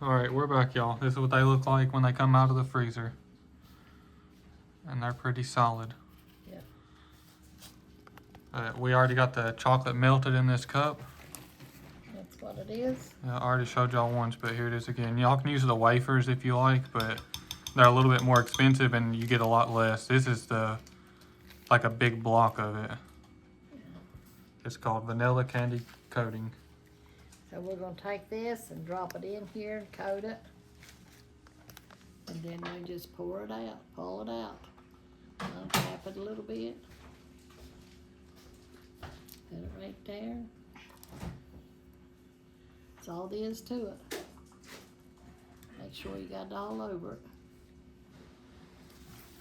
Alright, we're back, y'all. This is what they look like when they come out of the freezer. And they're pretty solid. Yeah. We already got the chocolate melted in this cup. That's what it is. I already showed y'all once, but here it is again. Y'all can use the wafers if you like, but they're a little bit more expensive and you get a lot less. This is like a big block of it. It's called vanilla candy coating. So we're going to take this and drop it in here and coat it. And then we just pour it out, pull it out. Untap it a little bit. Put it right there. That's all there is to it. Make sure you got it all over it.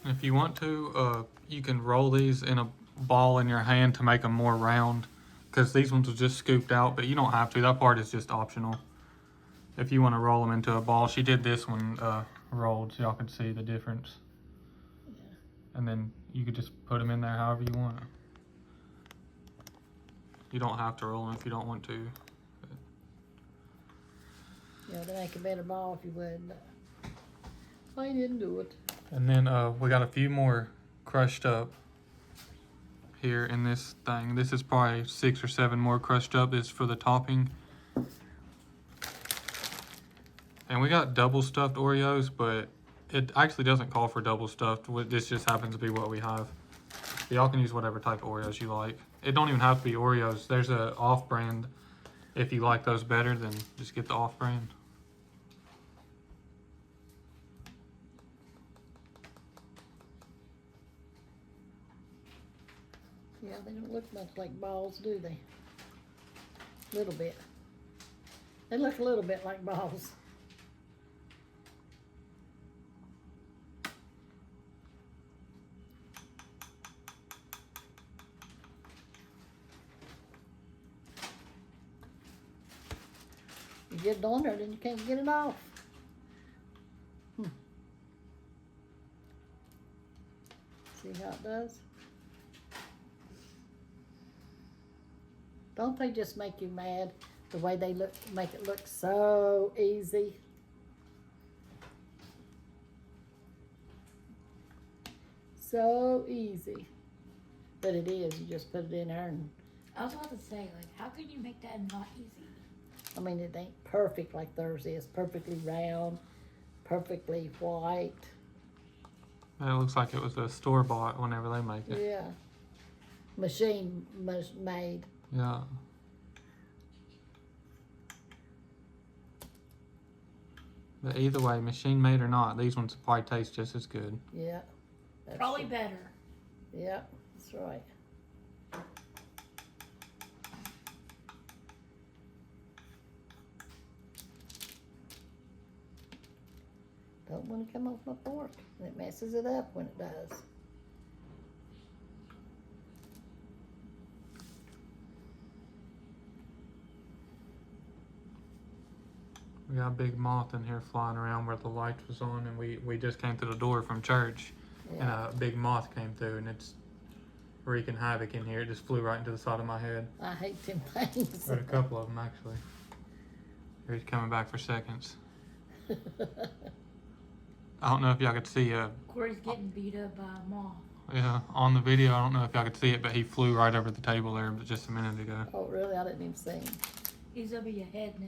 If you want to, you can roll these in a ball in your hand to make them more round. Because these ones are just scooped out, but you don't have to. That part is just optional. If you want to roll them into a ball. She did this one rolled so y'all can see the difference. Yeah. And then you could just put them in there however you want. You don't have to roll them if you don't want to. Yeah, to make a better ball if you would, but I didn't do it. And then we got a few more crushed up here in this thing. This is probably 6 or 7 more crushed up. This is for the topping. And we got double stuffed Oreos, but it actually doesn't call for double stuffed. This just happens to be what we have. Y'all can use whatever type of Oreos you like. It don't even have to be Oreos. There's a off-brand. If you like those better, then just get the off-brand. Yeah, they don't look much like balls, do they? Little bit. They look a little bit like balls. You get it on there, then you can't get it off. See how it does? Don't they just make you mad the way they look, make it look so easy? So easy. But it is, you just put it in there and, I was about to say, like, how can you make that not easy? I mean, it ain't perfect like theirs is. Perfectly round, perfectly white. It looks like it was a store-bought whenever they make it. Yeah. Machine made. Yeah. But either way, machine made or not, these ones probably taste just as good. Yeah. That's Probably it. better. Yeah, that's right. Don't want to come off my fork. And it messes it up when it does. We got a big moth in here flying around where the light was on, and we just came through the door from church, and Yeah. a big moth came through, and it's wreaking havoc in here. It just flew right into the side of my head. I hate them things. There's a couple of them, actually. He's coming back for seconds. I don't know if y'all could see Corey's getting beat up by a moth. yeah, on the video. I don't know if y'all could see it, but he flew right over the table there just a minute ago. Oh, really? I didn't even see him. He's over your head now.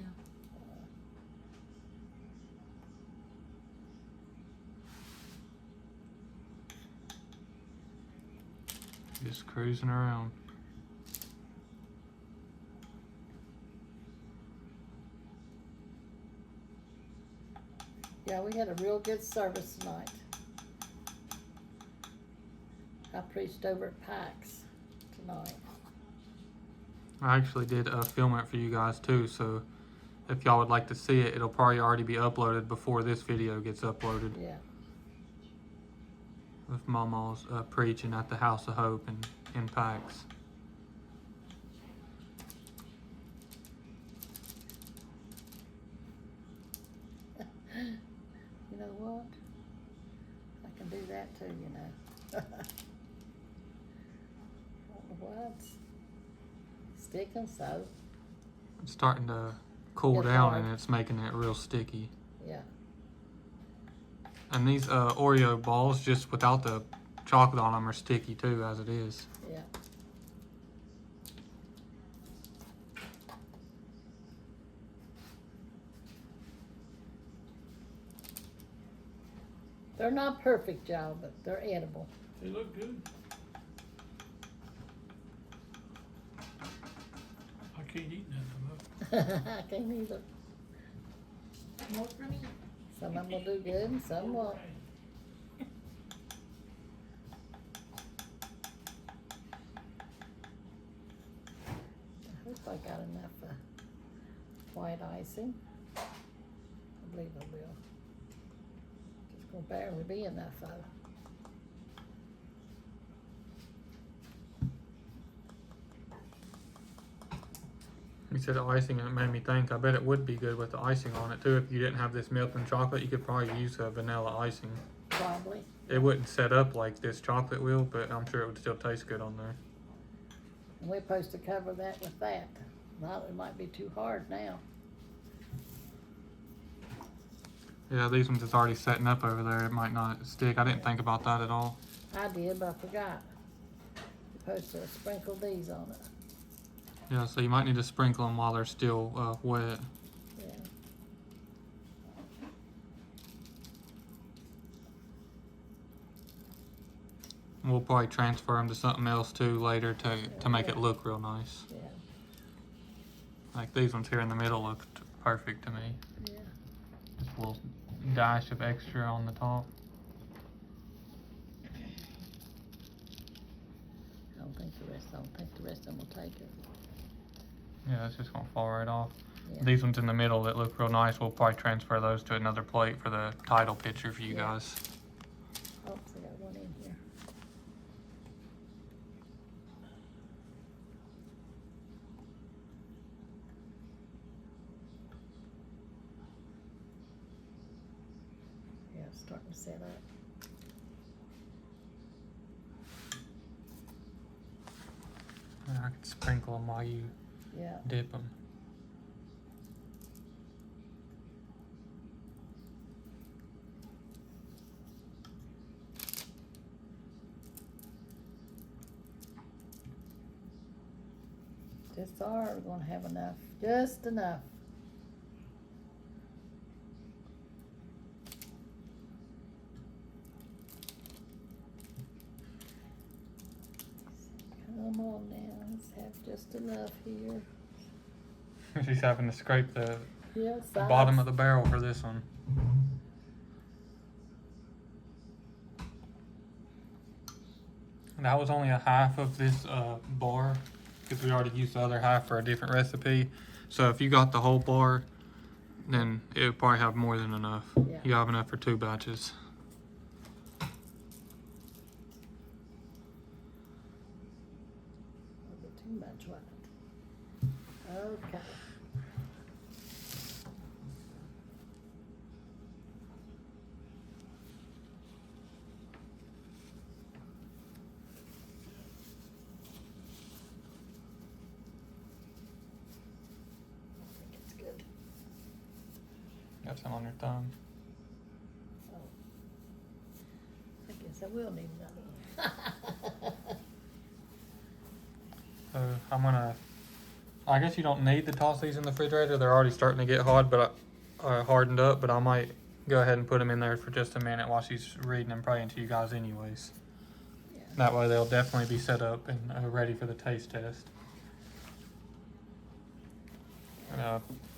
Just cruising around. Yeah, we had a real good service tonight. I preached over at Pikes tonight. I actually did film it for you guys too, so if y'all would like to see it, it'll probably already be uploaded before this video gets uploaded. Yeah. With Mamaw's preaching at the House of Hope in Pikes. You know what? I can do that too, you know. I don't know what. Stick 'em so. It's starting to cool Get down hard. and it's making it real sticky. Yeah. And these Oreo balls, just without the chocolate on them, are sticky too, as it is. Yeah. They're not perfect, y'all, but they're edible. They look good. I can't eat none of them. I can't either. More for me. Some of them will do good and some won't. I hope I got enough white icing. I believe I will. Just gonna barely be enough though. You said icing, and it made me think. I bet it would be good with the icing on it too. If you didn't have this milk and chocolate, you could probably use a vanilla icing. Probably. It wouldn't set up like this chocolate will, but I'm sure it would still taste good on there. And we're supposed to cover that with that. Well, it might be too hard now. Yeah, these ones is already setting up over there. It might not stick. I didn't think about that at all. I did, but I forgot. You're supposed to sprinkle these on it. Yeah, so you might need to sprinkle them while they're still wet. Yeah. We'll probably transfer them to something else too later to make it look real nice. Yeah. Like these ones here in the middle looked perfect to me. Yeah. Just a little dash of extra on the top. I don't think the rest of them will take it. Yeah, it's just gonna fall right off. Yeah. These ones in the middle that look real nice, we'll probably transfer those to another plate for the title picture for you Yeah. guys. Oops, I got one in here. Yeah, it's starting to set up. And I can sprinkle them while you Yeah. dip them. Just are, we're gonna have enough, just enough. Come on now, let's have just enough here. She's having to scrape the Yeah, bottom of the barrel for this one. That was only a half of this bar because we already used the other half for a different recipe. So if you got the whole bar, then it would probably have more than enough. Yeah. You have enough for 2 batches. A bit too much, wasn't it? Okay. I think it's good. Got some on your thumb. Oh. I guess I will need another one. So I guess you don't need to toss these in the refrigerator. They're already starting to get hot, but hardened up. But I might go ahead and put them in there for just a minute while she's reading and praying to you guys anyways. Yeah. That way they'll definitely be set up and ready for the taste test.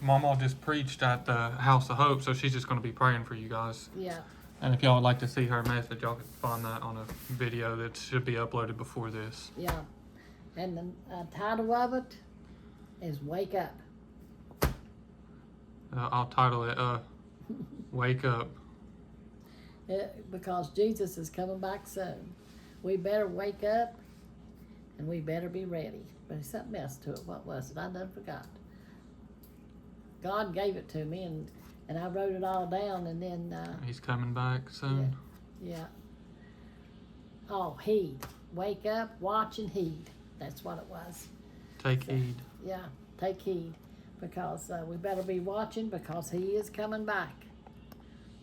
Mamaw just preached at the House of Hope, so she's just going to be praying for you guys. Yeah. And if y'all would like to see her message, y'all can find that on a video that should be uploaded before this. Yeah. And the title of it is Wake Up. I'll title it Wake Up. Because Jesus is coming back soon. We better wake up and we better be ready. But there's something else to it. What was it? I done forgot. God gave it to me and I wrote it all down and then He's coming back soon. yeah. Oh, heed. Wake up, watch and heed. That's what it was. Take heed. Yeah, take heed. Because we better be watching because he is coming back.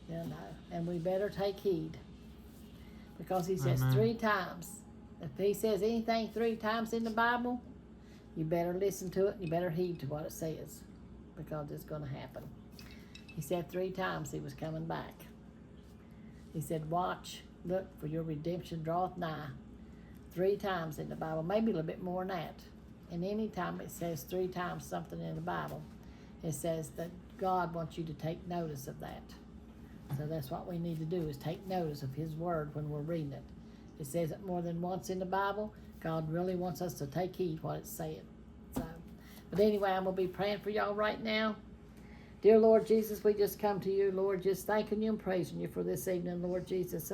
You know, and we better take heed. Because he says Amen. 3 times. If he says anything 3 times in the Bible, you better listen to it and you better heed to what it says. Because it's going to happen. He said 3 times he was coming back. He said, watch, look, for your redemption draweth nigh. 3 times in the Bible, maybe a little bit more than that. And any time it says 3 times something in the Bible, it says that God wants you to take notice of that. So that's what we need to do, is take notice of his word when we're reading it. It says it more than once in the Bible. God really wants us to take heed what it's saying. So, but anyway, I'm going to be praying for y'all right now. Dear Lord Jesus, we just come to you, Lord, just thanking you and praising you for this evening, Lord Jesus.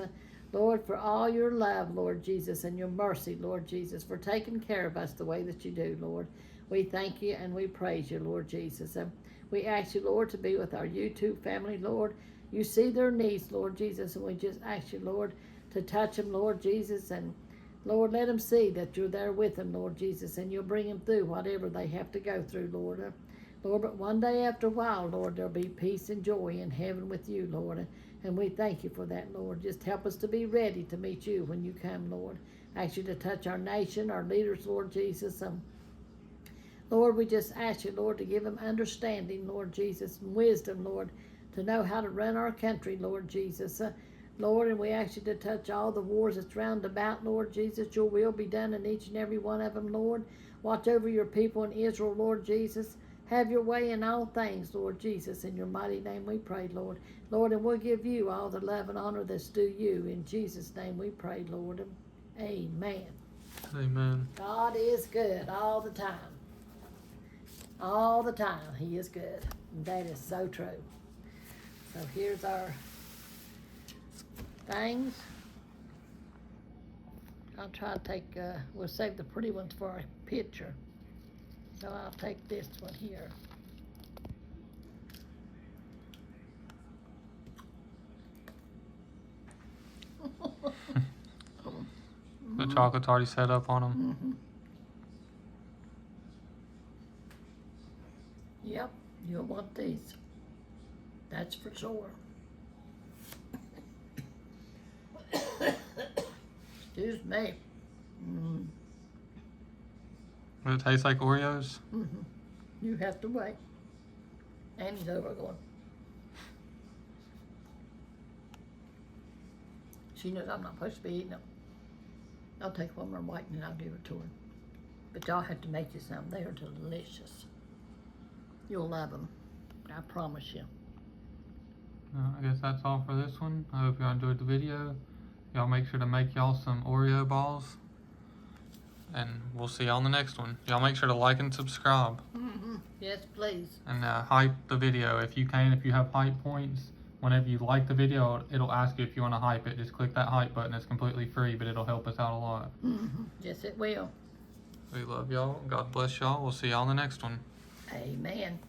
Lord, for all your love, Lord Jesus, and your mercy, Lord Jesus, for taking care of us the way that you do, Lord. We thank you and we praise you, Lord Jesus. We ask you, Lord, to be with our YouTube family, Lord. You see their needs, Lord Jesus, and we just ask you, Lord, to touch them, Lord Jesus, and Lord, let them see that you're there with them, Lord Jesus, and you'll bring them through whatever they have to go through, Lord. Lord, but one day after a while, Lord, there'll be peace and joy in heaven with you, Lord, and we thank you for that, Lord. Just help us to be ready to meet you when you come, Lord. I ask you to touch our nation, our leaders, Lord Jesus. Lord, we just ask you, Lord, to give them understanding, Lord Jesus, and wisdom, Lord, to know how to run our country, Lord Jesus. Lord, and we ask you to touch all the wars that's round about, Lord Jesus. Your will be done in each and every one of them, Lord. Watch over your people in Israel, Lord Jesus. Have your way in all things, Lord Jesus. In your mighty name we pray, Lord. Lord, and we'll give you all the love and honor that's due you. In Jesus' name we pray, Lord. Amen. Amen. God is good all the time. All the time he is good. And that is so true. So here's our things. I'll try to take, we'll save the pretty ones for our picture. So I'll take this one here. The chocolate's already set up on them. Mm-hmm. Yep, you'll want these. That's for sure. Excuse me. Mm. Does it taste like Oreos? Mm-hmm. You have to wait. Annie's over going. She knows I'm not supposed to be eating them. I'll take one more bite and I'll give it to her. But y'all have to make you some. They are delicious. You'll love them. I promise you. I guess that's all for this one. I hope y'all enjoyed the video. Y'all make sure to make y'all some Oreo balls. And we'll see y'all in the next one. Y'all make sure to like and subscribe. Mm-hmm. Yes, please. And hype the video if you can. If you have hype points, whenever you like the video, it'll ask you if you want to hype it. Just click that hype button. It's completely free, but it'll help us out a lot. Mm-hmm. Yes, it will. We love y'all. God bless y'all. We'll see y'all in the next one. Amen.